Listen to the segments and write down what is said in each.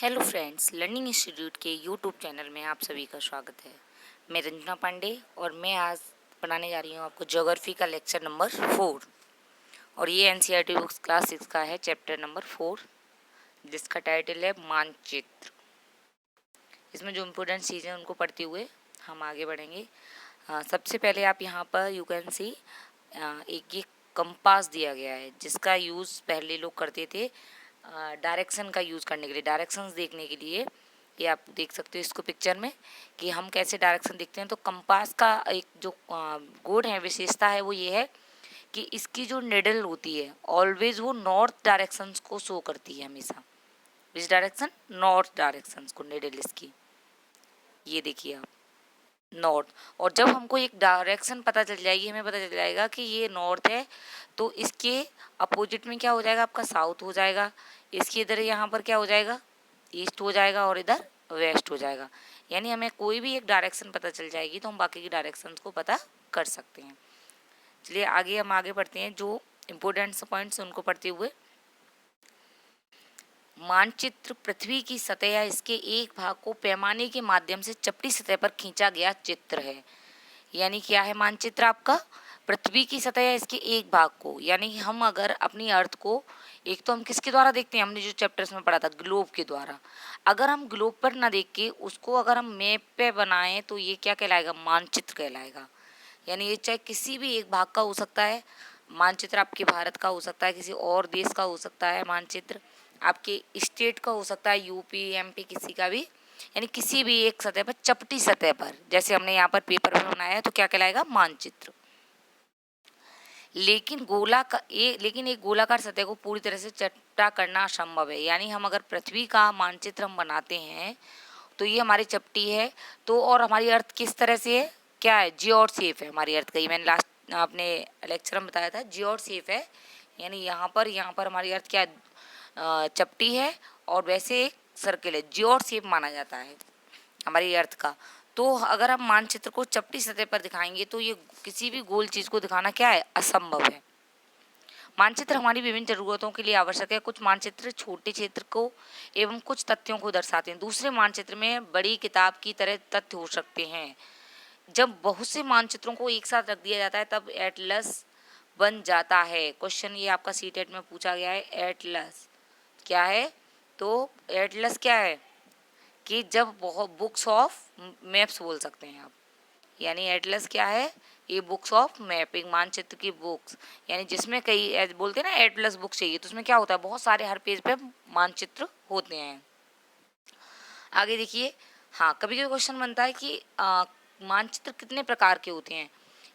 Hello friends, learning institute के YouTube channel में आप सभी का स्वागत है। मैं रंजना पांडे और मैं आज पढ़ाने जा रही हूँ आपको ज्योग्राफी का लेक्चर नंबर 4। और ये एनसीईआरटी बुक्स क्लास 6 का है, चैप्टर नंबर 4, जिसका टाइटल है मानचित्र। इसमें जो इम्पोर्टेंट चीज़ें हैं उनको पढ़ते हुए हम आगे बढ़ेंगे। सबसे पहले आप यहाँ पर यू कैन सी एक ये कंपास दिया गया है, जिसका यूज़ पहले लोग करते थे डायरेक्शन का यूज़ करने के लिए, डायरेक्शंस देखने के लिए। ये आप देख सकते हो इसको पिक्चर में कि हम कैसे डायरेक्शन देखते हैं। तो कंपास का एक जो गुण है, विशेषता है, वो ये है कि इसकी जो निडल होती है ऑलवेज वो नॉर्थ डायरेक्शंस को शो करती है हमेशा। Which direction? नॉर्थ डायरेक्शंस को निडल इसकी, ये देखिए आप, नॉर्थ। और जब हमको एक डायरेक्शन पता चल जाएगी, हमें पता चल जाएगा कि ये नॉर्थ है, तो इसके अपोजिट में क्या हो जाएगा, आपका साउथ हो जाएगा। इसके इधर यहाँ पर क्या हो जाएगा, ईस्ट हो जाएगा, और इधर वेस्ट हो जाएगा। यानी हमें कोई भी एक डायरेक्शन पता चल जाएगी तो हम बाकी की डायरेक्शंस को पता कर सकते हैं। चलिए आगे हम आगे बढ़ते हैं, जो इम्पोर्टेंट पॉइंट्स उनको पढ़ते हुए। मानचित्र पृथ्वी की सतह या इसके एक भाग को पैमाने के माध्यम से चपटी सतह पर खींचा गया चित्र है। यानी क्या है मानचित्र आपका? पृथ्वी की सतह या इसके एक भाग को, यानी हम अगर अपनी अर्थ को, एक तो हम किसके द्वारा देखते हैं, हमने जो चैप्टर्स में पढ़ा था, ग्लोब के द्वारा। अगर हम ग्लोब पर ना देख के उसको अगर हम मैप पे बनाएं तो ये क्या कहलाएगा? मानचित्र कहलाएगा। यानी ये चाहे किसी भी एक भाग का हो सकता है मानचित्र, आपके भारत का हो सकता है, किसी और देश का हो सकता है मानचित्र, आपके स्टेट का हो सकता है, यूपी एमपी, किसी का भी। यानी किसी भी एक सतह पर, चपटी सतह पर, जैसे हमने यहाँ पर पेपर में बनाया है, तो क्या कहलाएगा? मानचित्र। लेकिन एक गोलाकार सतह को पूरी तरह से चपटा करना असंभव है। यानी हम अगर पृथ्वी का मानचित्र हम बनाते हैं तो ये हमारी चपटी है। तो और हमारी अर्थ किस तरह से है, क्या है? जियोड शेप है हमारी अर्थ का। ये मैंने लास्ट अपने लेक्चर में बताया था, जियोड शेप है। यानी यहाँ पर हमारी अर्थ क्या है? चपटी है, और वैसे एक सर्किल है, जियोड शेप माना जाता है हमारी अर्थ का। तो अगर हम मानचित्र को चपटी सतह पर दिखाएंगे तो ये किसी भी गोल चीज़ को दिखाना क्या है? असंभव है। मानचित्र हमारी विभिन्न जरूरतों के लिए आवश्यक है। कुछ मानचित्र छोटे क्षेत्र को एवं कुछ तथ्यों को दर्शाते हैं। दूसरे मानचित्र में बड़ी किताब की तरह तथ्य हो सकते हैं। जब बहुत से मानचित्रों को एक साथ रख दिया जाता है तब एटलस बन जाता है। क्वेश्चन ये आपका सीटेट में पूछा गया है, एटलस क्या है? तो एटलस क्या है कि जब बहुत बुक्स ऑफ मैप्स बोल सकते हैं आप। यानी एटलस क्या है? ये बुक्स ऑफ मैपिंग, मानचित्र की बुक्स। यानी जिसमें कई बोलते हैं ना एटलस बुक चाहिए, तो उसमें क्या होता है? बहुत सारे हर पेज पे मानचित्र होते हैं। आगे देखिए, हाँ, कभी कभी क्वेश्चन बनता है कि मानचित्र कितने प्रकार के होते हैं,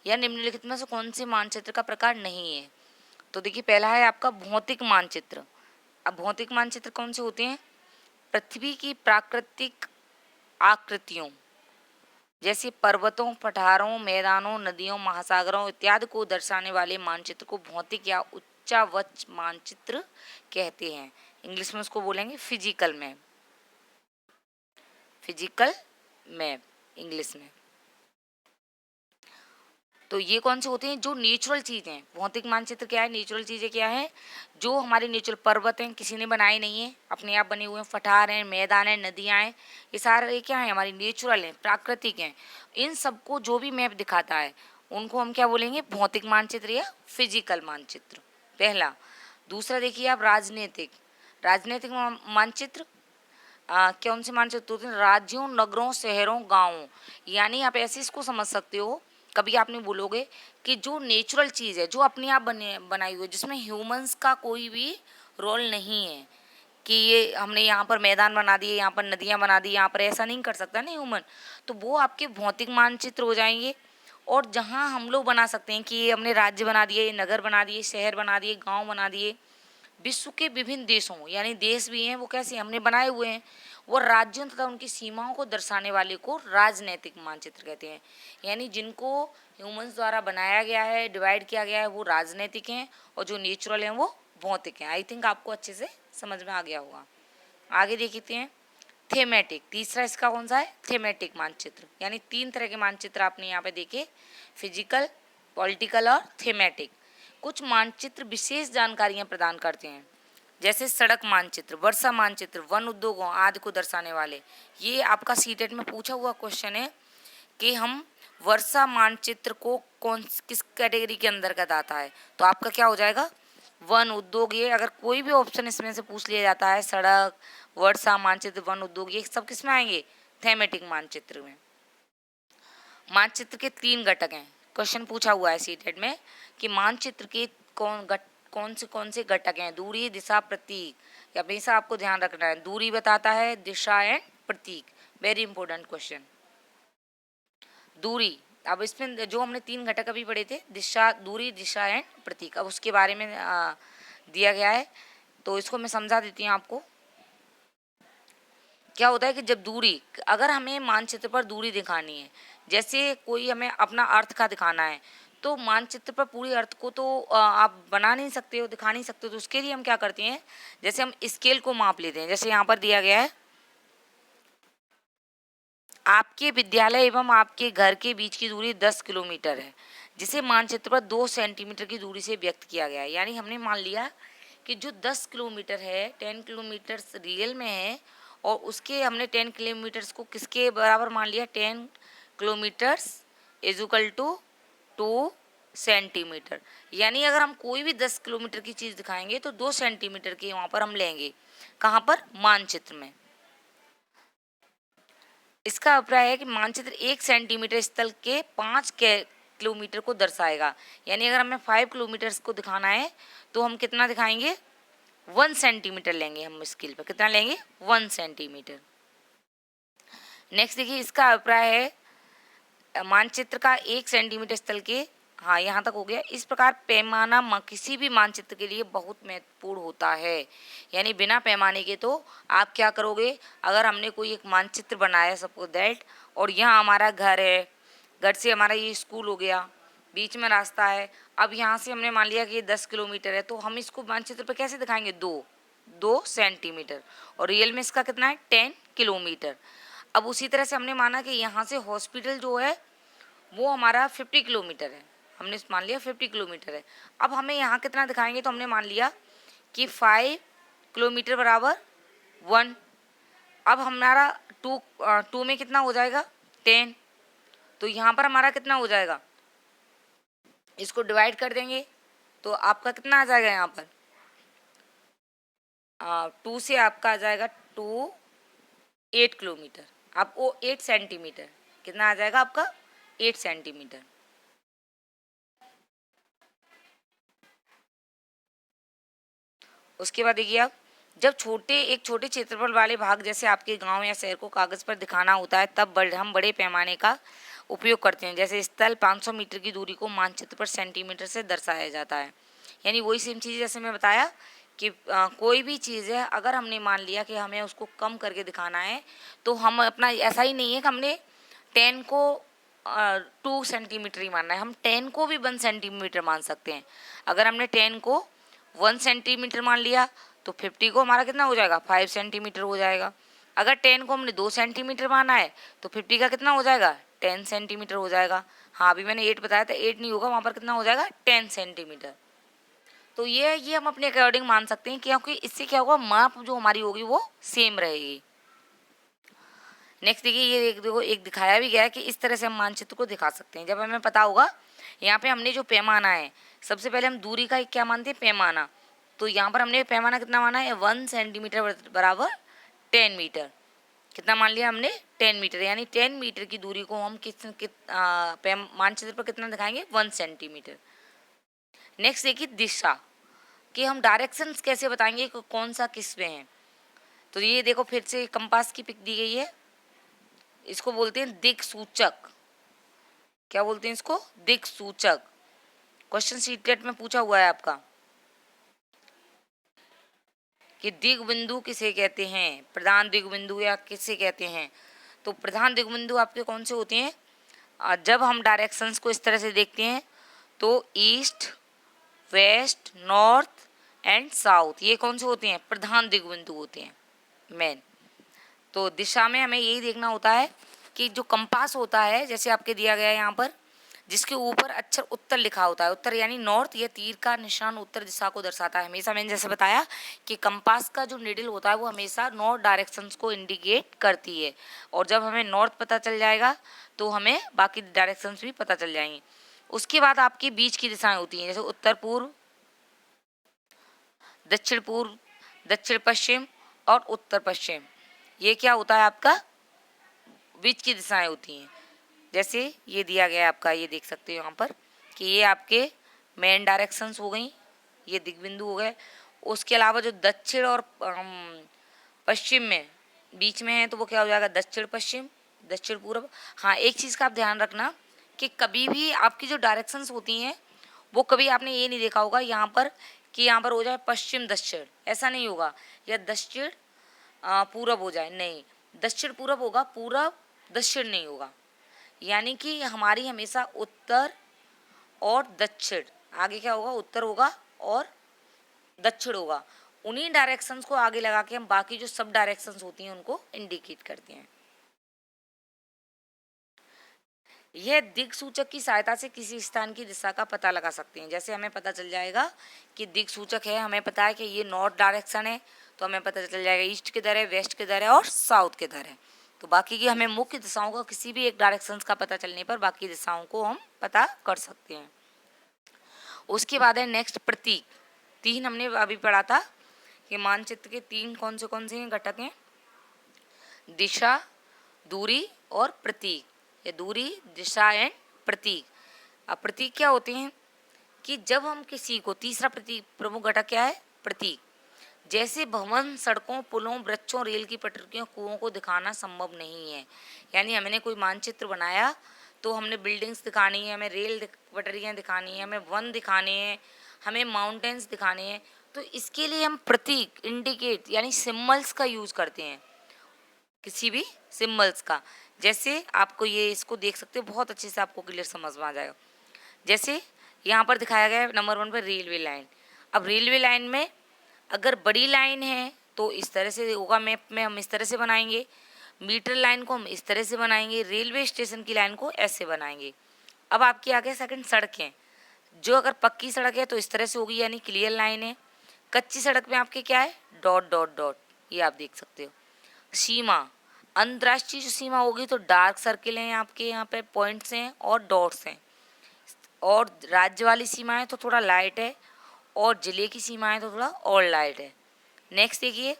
या निम्नलिखित में से कौन से मानचित्र का प्रकार नहीं है? तो देखिए, पहला है आपका भौतिक मानचित्र। अब भौतिक मानचित्र कौन से होते हैं? पृथ्वी की प्राकृतिक आकृतियों, जैसे पर्वतों, पठारों, मैदानों, नदियों, महासागरों इत्यादि को दर्शाने वाले मानचित्र को भौतिक या उच्चावच मानचित्र कहते हैं। इंग्लिश में उसको बोलेंगे physical map, physical map English में। तो ये कौन से होते हैं? जो नेचुरल चीज़ें। भौतिक मानचित्र क्या है? नेचुरल चीज़ें क्या है? जो हमारे नेचुरल पर्वत हैं, किसी ने बनाए नहीं है, अपने आप बने हुए हैं, पठार हैं, मैदान हैं, नदियाँ हैं, ये सारे क्या है? हमारी नेचुरल हैं, प्राकृतिक हैं। इन सबको जो भी मैप दिखाता है उनको हम क्या बोलेंगे? भौतिक मानचित्र या फिजिकल मानचित्र, पहला। दूसरा देखिए आप, राजनीतिक। राजनीतिक मानचित्र कौन से मानचित्र होते हैं? राज्यों, नगरों, शहरों, गाँवों। यानी आप ऐसे इसको समझ सकते हो, कभी आपने बोलोगे कि जो नेचुरल चीज़ है, जो अपने आप बनाई हुई है, जिसमें ह्यूमंस का कोई भी रोल नहीं है, कि ये हमने यहाँ पर मैदान बना दिए, यहाँ पर नदियाँ बना दी, यहाँ पर ऐसा नहीं कर सकता ना ह्यूमन, तो वो आपके भौतिक मानचित्र हो जाएंगे। और जहाँ हम लोग बना सकते हैं कि ये हमने राज्य बना दिए, नगर बना दिए, शहर बना दिए, गाँव बना दिए, विश्व के विभिन्न देशों, यानी देश भी हैं वो कैसे हमने बनाए हुए हैं, वो राज्यों तथा उनकी सीमाओं को दर्शाने वाले को राजनैतिक मानचित्र कहते हैं। यानी जिनको ह्यूमंस द्वारा बनाया गया है, डिवाइड किया गया है, वो राजनैतिक हैं, और जो नेचुरल हैं वो भौतिक हैं। आई थिंक आपको अच्छे से समझ में आ गया होगा। आगे देखते हैं, थेमेटिक। तीसरा इसका कौन सा है? थेमेटिक मानचित्र। यानी 3 तरह के मानचित्र आपने यहाँ पे देखे, फिजिकल, पॉलिटिकल और थेमेटिक। कुछ मानचित्र विशेष जानकारियाँ प्रदान करते हैं। जैसे सड़क मानचित्र, वर्षा मानचित्र, वन उद्योगों आदि को दर्शाने वाले। ये आपका सीटेट में पूछा हुआ क्वेश्चन है कि हम वर्षा मानचित्र को किस कैटेगरी के अंतर्गत आता है। तो आपका क्या हो जाएगा, वन उद्योग। ये अगर कोई भी ऑप्शन इसमें से पूछ लिया जाता है, सड़क, वर्षा मानचित्र, वन उद्योग, ये सब किस में आएंगे, थीमेटिक मानचित्र में। मानचित्र के 3 घटक हैं। क्वेश्चन पूछा हुआ है सीटेट में कि मानचित्र के कौन से घटक हैं, दूरी, दिशा, प्रतीक। हमेशा आपको ध्यान रखना है, दूरी बताता है, दिशा एंड प्रतीक। Very important question. दूरी, अब इसमें जो हमने 3 घटक अभी पढ़े थे, दिशा, दूरी, दिशा एंड प्रतीक, अब उसके बारे में दिया गया है। तो इसको मैं समझा देती हूँ आपको। क्या होता है कि जब दूरी, अगर हमें मानचित्र पर दूरी दिखानी है, जैसे कोई हमें अपना अर्थ का दिखाना है, तो मानचित्र पर पूरी अर्थ को तो आप बना नहीं सकते हो, दिखा नहीं सकते हो। तो उसके लिए हम क्या करते हैं, जैसे हम स्केल को माप लेते हैं। जैसे यहाँ पर दिया गया है, आपके विद्यालय एवं आपके घर के बीच की दूरी 10 किलोमीटर है, जिसे मानचित्र पर 2 सेंटीमीटर की दूरी से व्यक्त किया गया है। यानी हमने मान लिया कि जो 10 किलोमीटर है, 10 किलोमीटर रियल में है, और उसके हमने 10 किलोमीटर्स को किसके बराबर मान लिया, 10 kilometres is equal to 2 centimetre. यानी अगर हम कोई भी 10 किलोमीटर की चीज़ दिखाएंगे तो 2 सेंटीमीटर की वहाँ पर हम लेंगे। कहाँ पर, मानचित्र में। इसका अभिप्राय है कि मानचित्र 1 सेंटीमीटर स्थल के 5 किलोमीटर को दर्शाएगा। यानी अगर हमें 5 किलोमीटर्स को दिखाना है तो हम कितना दिखाएंगे, 1 सेंटीमीटर लेंगे। हम स्केल पर कितना लेंगे, 1 सेंटीमीटर। नेक्स्ट देखिए, इसका अभिप्राय है मानचित्र का 1 सेंटीमीटर स्थल के, हाँ यहाँ तक हो गया। इस प्रकार पैमाना किसी भी मानचित्र के लिए बहुत महत्वपूर्ण होता है। यानी बिना पैमाने के तो आप क्या करोगे, अगर हमने कोई एक मानचित्र बनाया सपोज दैट, और यहाँ हमारा घर है, घर से हमारा ये स्कूल हो गया, बीच में रास्ता है। अब यहाँ से हमने मान लिया कि ये 10 किलोमीटर है, तो हम इसको मानचित्र पर कैसे दिखाएंगे, 2 सेंटीमीटर, और रियल में इसका कितना है, 10 किलोमीटर। अब उसी तरह से हमने माना कि यहाँ से हॉस्पिटल जो है वो हमारा 50 किलोमीटर है, हमने मान लिया 50 किलोमीटर है। अब हमें यहाँ कितना दिखाएंगे, तो हमने मान लिया कि 5 किलोमीटर बराबर 1। अब हमारा 2 में कितना हो जाएगा, 10। तो यहाँ पर हमारा कितना हो जाएगा, इसको डिवाइड कर देंगे तो आपका कितना आ जाएगा, यहाँ पर 2 से आपका आ जाएगा 2, 8 किलोमीटर। आपको 8 सेंटीमीटर कितना आ जाएगा आपका, 8 सेंटीमीटर। उसके बाद देखिए, आप जब एक छोटे क्षेत्रफल वाले भाग जैसे आपके गांव या शहर को कागज़ पर दिखाना होता है, तब हम बड़े पैमाने का उपयोग करते हैं। जैसे स्थल 500 मीटर की दूरी को मानचित्र पर सेंटीमीटर से दर्शाया जाता है। यानी वही सेम चीज़ जैसे मैं बताया कि कोई भी चीज़ है, अगर हमने मान लिया कि हमें उसको कम करके दिखाना है, तो हम अपना, ऐसा ही नहीं है कि हमने 10 को 2 सेंटीमीटर ही मानना है, हम 10 को भी 1 सेंटीमीटर मान सकते हैं। अगर हमने 10 को 1 सेंटीमीटर मान लिया तो 50 को हमारा कितना हो जाएगा, 5 सेंटीमीटर हो जाएगा। अगर 10 को हमने 2 सेंटीमीटर माना है तो 50 का कितना हो जाएगा, 10 सेंटीमीटर हो जाएगा। हाँ, अभी मैंने 8 बताया था, 8 नहीं होगा, वहाँ पर कितना हो जाएगा, 10 सेंटीमीटर। तो ये हम अपने अकॉर्डिंग मान सकते हैं, क्योंकि इससे क्या होगा, माप जो हमारी होगी वो सेम रहेगी। नेक्स्ट देखिए, ये देखो एक दिखाया भी गया है कि इस तरह से हम मानचित्र को दिखा सकते हैं। जब हमें पता होगा, यहाँ पे हमने जो पैमाना है, सबसे पहले हम दूरी का क्या मानते हैं, पैमाना। तो यहाँ पर हमने पैमाना कितना माना है, 1 सेंटीमीटर बराबर 10 मीटर। कितना मान लिया हमने, 10 मीटर। यानी 10 मीटर की दूरी को हम मानचित्र पर कितना दिखाएंगे, 1 सेंटीमीटर। नेक्स्ट देखिए, दिशा कि हम डायरेक्शंस कैसे बताएंगे कि कौन सा किस में है। तो ये देखो, फिर से कंपास की पिक दी गई है, इसको बोलते हैं दिक्सूचक। क्या बोलते हैं इसको, दिक्सूचक। क्वेश्चन सीटेट में पूछा हुआ है आपका कि दिग बिंदु किसे कहते हैं, प्रधान दिग बिंदु या किसे कहते हैं। तो प्रधान दिग बिंदु आपके कौन से होते हैं, जब हम डायरेक्शंस को इस तरह से देखते हैं तो east, west, north and south, ये कौन से होते हैं, प्रधान दिग बिंदु होते हैं, मेन। तो दिशा में हमें यही देखना होता है कि जो कंपास होता है, जैसे आपके दिया गया है यहाँ पर, जिसके ऊपर अक्षर उत्तर लिखा होता है। उत्तर यानी नॉर्थ, यह तीर का निशान उत्तर दिशा को दर्शाता है। हमेशा मैंने जैसे बताया कि कंपास का जो नीडल होता है वो हमेशा नॉर्थ डायरेक्शंस को इंडिकेट करती है, और जब हमें नॉर्थ पता चल जाएगा तो हमें बाकी डायरेक्शंस भी पता चल जाएंगी। उसके बाद आपकी बीच की दिशाएं होती हैं, जैसे उत्तर पूर्व, दक्षिण पूर्व, दक्षिण पश्चिम और उत्तर पश्चिम। ये क्या होता है, आपका बीच की दिशाएं होती हैं। जैसे ये दिया गया है आपका, ये देख सकते हो यहाँ पर कि ये आपके मेन डायरेक्शंस हो गई, ये दिग्बिंदु हो गए। उसके अलावा जो दक्षिण और पश्चिम में बीच में है तो वो क्या हो जाएगा, दक्षिण पश्चिम, दक्षिण पूर्व। हाँ, एक चीज़ का आप ध्यान रखना कि कभी भी आपकी जो डायरेक्शंस होती हैं वो कभी आपने ये नहीं देखा होगा यहाँ पर कि यहाँ पर हो जाए पश्चिम दक्षिण, ऐसा नहीं होगा, या दक्षिण पूरब हो जाए, नहीं, दक्षिण पूरब होगा, पूरब दक्षिण नहीं होगा। यानी कि हमारी हमेशा उत्तर और दक्षिण, आगे क्या होगा, उत्तर होगा और दक्षिण होगा। उन्हीं डायरेक्शंस को आगे लगा के हम बाकी जो सब डायरेक्शंस होती हैं उनको इंडिकेट करते हैं। यह दिक्सूचक की सहायता से किसी स्थान की दिशा का पता लगा सकते हैं। जैसे हमें पता चल जाएगा कि दिक्सूचक है, हमें पता है कि ये नॉर्थ डायरेक्शन है, तो हमें पता चल जाएगा ईस्ट किधर है, वेस्ट किधर है और साउथ किधर है। तो बाकी की हमें मुख्य दिशाओं का किसी भी एक डायरेक्शंस का पता चलने पर बाकी दिशाओं को हम पता कर सकते हैं। उसके बाद है नेक्स्ट प्रतीक। 3 हमने अभी पढ़ा था कि मानचित्र के 3 कौन से घटक हैं, दिशा, दूरी और प्रतीक। ये दूरी, दिशा एंड प्रतीक। अब प्रतीक क्या होते हैं कि जब हम किसी को, तीसरा प्रतीक प्रमुख घटक क्या है, प्रतीक। जैसे भवन, सड़कों, पुलों, वृक्षों, रेल की पटरियों, कुओं को दिखाना संभव नहीं है। यानी हमने कोई मानचित्र बनाया तो हमने बिल्डिंग्स दिखानी है, हमें रेल पटरियाँ दिखानी है, हमें वन दिखाने हैं, हमें माउंटेन्स दिखाने हैं, तो इसके लिए हम प्रतीक, इंडिकेट यानी सिम्बल्स का यूज़ करते हैं, किसी भी सिम्बल्स का। जैसे आपको ये, इसको देख सकते हो, बहुत अच्छे से आपको क्लियर समझ में आ जाएगा। जैसे यहाँ पर दिखाया गया है नंबर 1 पर रेलवे लाइन। अब रेलवे लाइन में अगर बड़ी लाइन है तो इस तरह से होगा, मैप में हम इस तरह से बनाएंगे, मीटर लाइन को हम इस तरह से बनाएंगे, रेलवे स्टेशन की लाइन को ऐसे बनाएंगे। अब आपकी आगे सेकंड सड़कें, जो अगर पक्की सड़क है तो इस तरह से होगी, यानी क्लियर लाइन है। कच्ची सड़क में आपके क्या है, डॉट डॉट डॉट, ये आप देख सकते हो। सीमा, अंतर्राष्ट्रीय जो सीमा होगी तो डार्क सर्किल हैं आपके यहाँ पे, पॉइंट्स हैं और डॉट्स हैं। और राज्य वाली सीमा है तो थोड़ा लाइट है, और जिले की सीमा है तो थोड़ा और लाइट है। नेक्स्ट देखिए,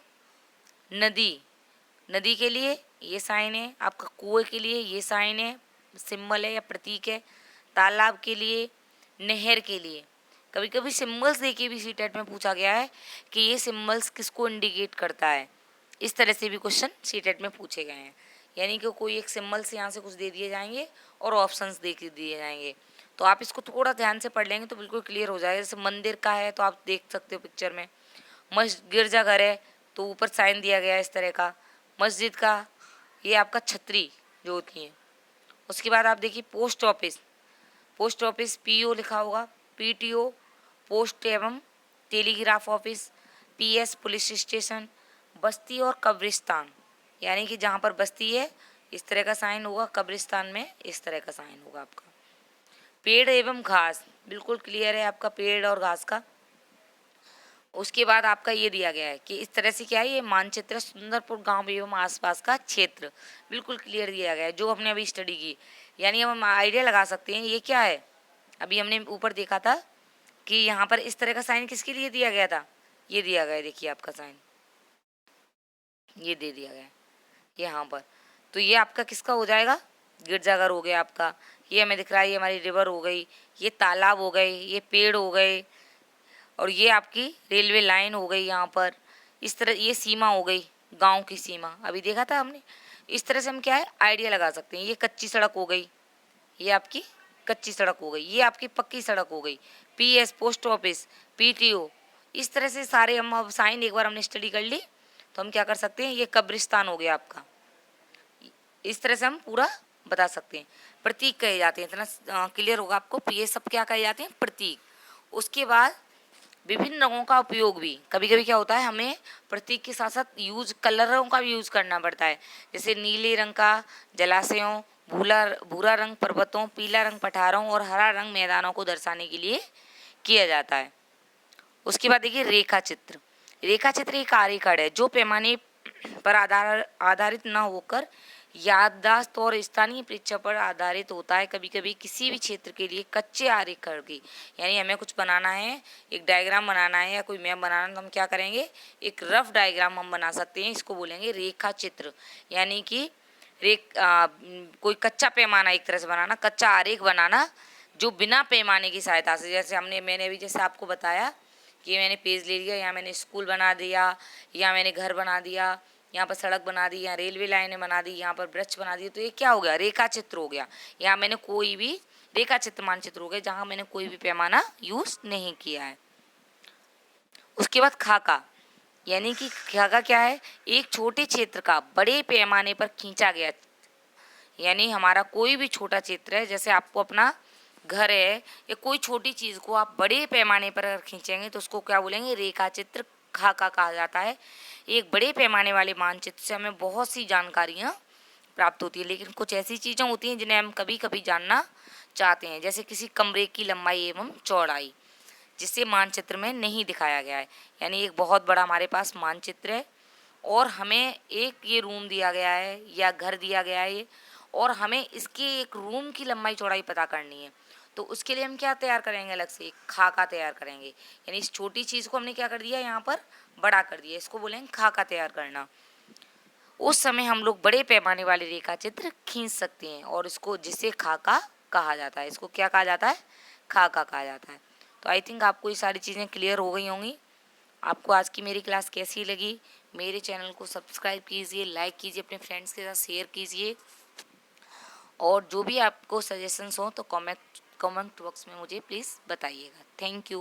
नदी, नदी के लिए ये साइन है, आपका कुएं के लिए ये साइन है, सिंबल है या प्रतीक है। तालाब के लिए, नहर के लिए, कभी कभी सिंबल्स देके भी सीटेट में पूछा गया है कि ये सिंबल्स किसको इंडिकेट करता है। इस तरह से भी क्वेश्चन सीटेट में पूछे गए हैं, यानी कि कोई एक सिंबल से यहाँ से कुछ दे दिए जाएंगे और ऑप्शंस दे दिए जाएंगे। तो आप इसको थोड़ा ध्यान से पढ़ लेंगे तो बिल्कुल क्लियर हो जाएगा। जैसे मंदिर का है तो आप देख सकते हो पिक्चर में, गिरजाघर है तो ऊपर साइन दिया गया है इस तरह का, मस्जिद का ये आपका छतरी जो होती है। उसके बाद आप देखिए post office, post office PO लिखा होगा, पीटीओ पोस्ट एवं telegraph office, PS police station, बस्ती और कब्रिस्तान, यानी कि जहाँ पर बस्ती है इस तरह का साइन होगा, कब्रिस्तान में इस तरह का साइन होगा आपका। पेड़ एवं घास, बिल्कुल क्लियर है आपका पेड़ और घास का। उसके बाद आपका ये दिया गया है कि इस तरह से क्या है, ये मानचित्र सुंदरपुर गांव एवं आसपास का क्षेत्र, बिल्कुल क्लियर दिया गया है जो हमने अभी स्टडी की। यानी हम आइडिया लगा सकते हैं ये क्या है, अभी हमने ऊपर देखा था कि यहाँ पर इस तरह का साइन किसके लिए दिया गया था, ये दिया गया है, देखिए आपका साइन ये दे दिया गया है यहाँ पर। तो ये आपका किसका हो जाएगा, गिरजाघर हो गया आपका। ये हमें दिख रहा है, ये हमारी रिवर हो गई, ये तालाब हो गए, ये पेड़ हो गए, और ये आपकी रेलवे लाइन हो गई यहाँ पर। इस तरह ये सीमा हो गई, गांव की सीमा, अभी देखा था हमने। इस तरह से हम क्या है आइडिया लगा सकते हैं। ये कच्ची सड़क हो गई, ये आपकी कच्ची सड़क हो गई, ये आपकी पक्की सड़क हो गई, पीएस पोस्ट ऑफिस, पीटीओ। इस तरह से सारे हम अब साइन एक बार हमने स्टडी कर ली तो हम क्या कर सकते हैं, ये कब्रिस्तान हो गया आपका। इस तरह से हम पूरा बता सकते हैं। प्रतीक कहे जाते हैं, इतना क्लियर होगा आपको, ये सब क्या कहे जाते हैं, प्रतीक। उसके बाद विभिन्न रंगों का उपयोग भी, कभी कभी क्या होता है हमें प्रतीक के साथ साथ कलरों का भी यूज करना पड़ता है। जैसे नीले रंग का जलाशयों, भूला भूरा रंग पर्वतों, पीला रंग पठारों और हरा रंग मैदानों को दर्शाने के लिए किया जाता है। उसके बाद देखिए रेखा चित्र। रेखा चित्र एक आरेखण है जो पैमाने पर आधारित न होकर याददाश्त और स्थानीय परीक्षा पर आधारित होता है। कभी कभी किसी भी क्षेत्र के लिए कच्चे आरेखण की, यानी हमें कुछ बनाना है, एक डायग्राम बनाना है या कोई मैप बनाना है, तो हम क्या करेंगे, एक रफ डायग्राम हम बना सकते हैं, इसको बोलेंगे रेखा चित्र। यानी कि कोई कच्चा पैमाना एक तरह से बनाना, कच्चा आरेख बनाना जो बिना पैमाने की सहायता से, जैसे मैंने अभी जैसे आपको बताया कि मैंने पेज ले लिया, या मैंने स्कूल बना दिया, या मैंने घर बना दिया, यहाँ पर सड़क बना दी, यहाँ रेलवे लाइनें बना दी, यहाँ पर वृक्ष बना दिए, तो ये क्या हो गया, रेखा चित्र हो गया। यहाँ मैंने कोई भी रेखा चित्र मानचित्र हो गया जहाँ मैंने कोई भी पैमाना यूज नहीं किया है। उसके बाद खाका, यानी कि खाका क्या है, एक छोटे क्षेत्र का बड़े पैमाने पर खींचा गया, यानी हमारा कोई भी छोटा क्षेत्र है, जैसे आपको अपना घर है या कोई छोटी चीज़ को आप बड़े पैमाने पर अगर खींचेंगे तो उसको क्या बोलेंगे, रेखा चित्र खाका कहा जाता है। एक बड़े पैमाने वाले मानचित्र से हमें बहुत सी जानकारियाँ प्राप्त होती है, लेकिन कुछ ऐसी चीज़ें होती हैं जिन्हें हम कभी कभी जानना चाहते हैं, जैसे किसी कमरे की लंबाई एवं चौड़ाई, जिसे मानचित्र में नहीं दिखाया गया है। यानी एक बहुत बड़ा हमारे पास मानचित्र है और हमें एक ये रूम दिया गया है या घर दिया गया है, और हमें इसके एक रूम की लंबाई चौड़ाई पता करनी है, तो उसके लिए हम क्या तैयार करेंगे, अलग से एक खाका तैयार करेंगे। यानी इस छोटी चीज़ को हमने क्या कर दिया, यहाँ पर बड़ा कर दिया, इसको बोलेंगे खाका तैयार करना। उस समय हम लोग बड़े पैमाने वाले रेखा चित्र खींच सकते हैं और इसको, जिसे खाका कहा जाता है, इसको क्या कहा जाता है, खाका कहा जाता है। तो आई थिंक आपको ये सारी चीज़ें क्लियर हो गई होंगी। आपको आज की मेरी क्लास कैसी लगी, मेरे चैनल को सब्सक्राइब कीजिए, लाइक कीजिए, अपने फ्रेंड्स के साथ शेयर कीजिए, और जो भी आपको सजेशंस हो तो कमेंट बॉक्स में मुझे प्लीज़ बताइएगा। Thank you.